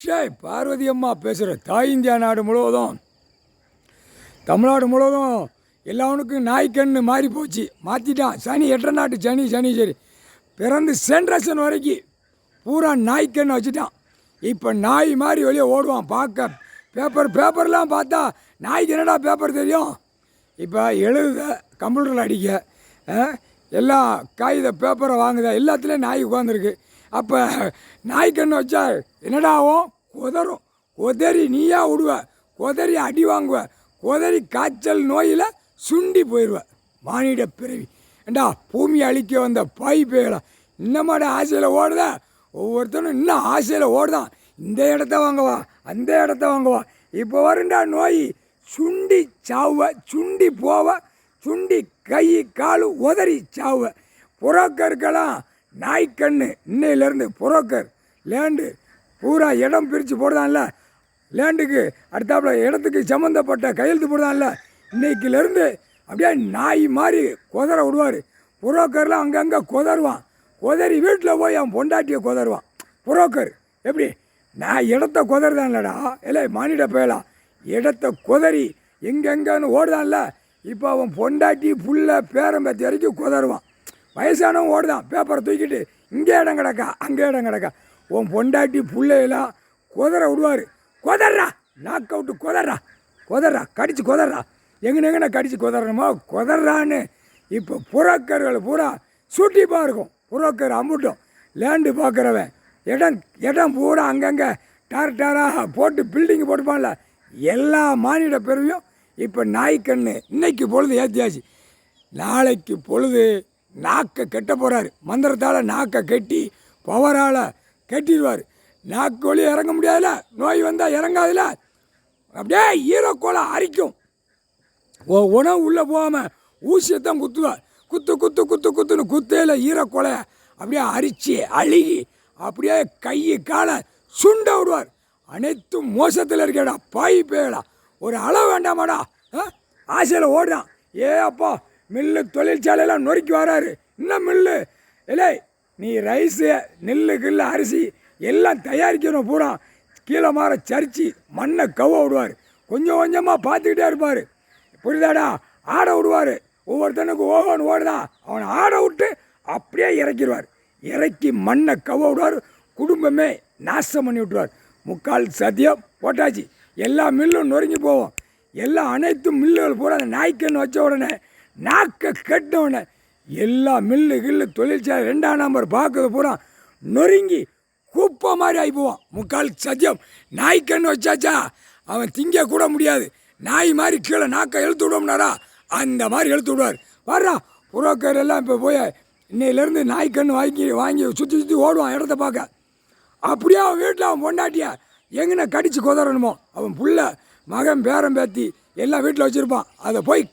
பார்வதி அம்மா பேசுகிற தாய் இந்தியா நாடு முழுவதும் தமிழ்நாடு முழுவதும் எல்லாவனுக்கும் நாய்க்கண்ணு மாறி போச்சு. மாற்றிட்டான். சனி 8 நாட்டு சனி சரி பிறந்து சென்ட்ரேஷன் வரைக்கும் பூரா நாய்க்கண்ணு வச்சுட்டான். இப்போ நாய் மாதிரி வெளியே ஓடுவான். பார்க்க பேப்பர்லாம் பார்த்தா நாய்க்கு என்னடா பேப்பர் தெரியும். இப்போ எழுத கம்ப்யூட்டரில் அடிக்க எல்லாம் காகித பேப்பரை வாங்குதா எல்லாத்துலேயும் நாய் உட்காந்துருக்கு. அப்போ நாய்க்கண்ணு வச்சா என்னடா ஆகும்? குதறும். குதறி நீயா விடுவ, குதறி அடி வாங்குவ, குதறி காய்ச்சல் நோயில் சுண்டி போயிடுவ. மானிட பிறவி ஏண்டா பூமி அழிக்க வந்த பாய் பேயலாம் இன்னமாட ஆசையில் ஓடுத. ஒவ்வொருத்தனும் இன்னும் ஆசையில் ஓடுதான். இந்த இடத்த வாங்குவா, அந்த இடத்த வாங்குவா. இப்போ வருண்டா நோய். சுண்டி சாவ, சுண்டி போவ, சுண்டி கை காலு உதறி சாவ. புரோக்கருக்கெல்லாம் நாய்க்கண்ணு இன்னையிலேருந்து புரோக்கர் லேண்டு பூரா இடம் பிரித்து போடுதான்ல. லேண்டுக்கு அடுத்தாப்புல இடத்துக்கு சம்மந்தப்பட்ட கையெழுத்து போடுதான்ல. இன்னைக்கிலேருந்து அப்படியே நாய் மாதிரி குதற விடுவார். புரோக்கர்லாம் அங்கங்கே குதறுவான். குதறி வீட்டில் போய் அவன் பொண்டாட்டியை குதறுவான். புரோக்கர் எப்படி நான் இடத்த குதறுதான்லடா. இல்லை மானிட போயலாம் இடத்த குதறி எங்கெங்கன்னு ஓடுதான்ல. இப்போ அவன் பொண்டாட்டி புள்ள பேரம்பத்தி வரைக்கும் குதறுவான். வயசானவன் ஓடுதான் பேப்பரை தூக்கிட்டு. இங்கே இடம் கிடக்கா, அங்கே இடம் கிடக்கா. உன் பொண்டாட்டி பிள்ளையெல்லாம் குதற விடுவார். குதறா நாக் அவுட்டு, குதறா கடிச்சு குதறா. எங்கன்னு கடிச்சு குதறணுமா குதறான்னு. இப்போ புரோக்கர்கள் பூரா சூட்டிப்பாக இருக்கும். புரோக்கர் அம்புட்டும் லேண்டு பார்க்குறவன் இடம் பூரா அங்கங்கே டாராக போட்டு பில்டிங்கு போட்டுப்பான்ல. எல்லா மானிட பிறவியும் இப்போ நாய்க்கண்ணு இன்னைக்கு பொழுது ஏற்றியாச்சு. நாளைக்கு பொழுது நாக்கை கெட்ட போகிறாரு. மந்திரத்தால் நாக்கை கெட்டி பவரால் கெட்டிடுவார். நாக்கு வழி இறங்க முடியாதுல. நோய் வந்தால் இறங்காதுல. அப்படியே ஈரக்கோலை அரிக்கும். உணவு உள்ளே போகாமல் ஊசியத்தான் குத்துவார். குத்துன்னு குத்தையில் ஈரக்கொலை அப்படியே அரிச்சு அழுகி அப்படியே கை காலை சுண்ட விடுவார். அனைத்தும் மோசத்தில் இருக்கேடா பாய் பேயடா. ஒரு அளவு வேண்டாமாடா. ஆசையில் ஓடுறான். அப்பா மில்லு தொழிற்சாலையெல்லாம் நொறுக்கி வராரு. இன்னும் மில்லு இல்லை. நீ ரைஸு நெல்லு கில்லு அரிசி எல்லாம் தயாரிக்கணும். பூரா கீழே மாற சரிச்சு மண்ணை கவ விடுவார். கொஞ்சம் கொஞ்சமாக பார்த்துக்கிட்டே இருப்பார். புரியுதாடா? ஆட விடுவார். ஒவ்வொருத்தனுக்கு ஓகோன்னு ஓடுதான். அவனை ஆட விட்டு அப்படியே இறக்கிடுவார். இறக்கி மண்ணை கவ விடுவார். குடும்பமே நாசம் பண்ணி விட்டுருவார். முக்கால் சத்தியம் போட்டாச்சு. எல்லா மில்லும் நொறுங்கி போவோம். எல்லாம் அனைத்து மில்லுகள் பூரா அந்த நாய்க்கன்னு வச்ச உடனே நாக்கை கெட்ட உடனே எல்லா மில்லு கில்லு தொழிற்சாலை 2ஆம் நம்பர் பார்க்குறது பூரா நொறுங்கி குப்பை மாதிரி ஆகி போவான். முக்கால் சத்தியம். நாய்க்கன்னு வச்சாச்சா அவன் திங்க கூட முடியாது. நாய் மாதிரி கீழே நாக்கை இழுத்து விடுவோம்னாரா அந்த மாதிரி இழுத்து விடுவார். வர்றா புரோக்கர் எல்லாம் இப்போ போய் இன்னையிலேருந்து நாய்க்கன்று வாங்கி சுற்றி ஓடுவான் இடத்த பார்க்க. அப்படியே அவன் வீட்டில் அவன் பொண்டாட்டியா எங்கன கடிச்சு குதறணுமோ அவன் புள்ள மகன் பேரம் பேத்தி எல்லாம் வீட்டில் வச்சுருப்பான். அதை போய்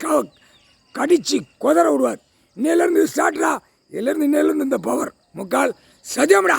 கடிச்சு குதற விடுவார். இன்னையிலேருந்து ஸ்டார்ட்ரா. இன்னையிலேருந்து இந்த பவர் முக்கால் சத்தியம்டா.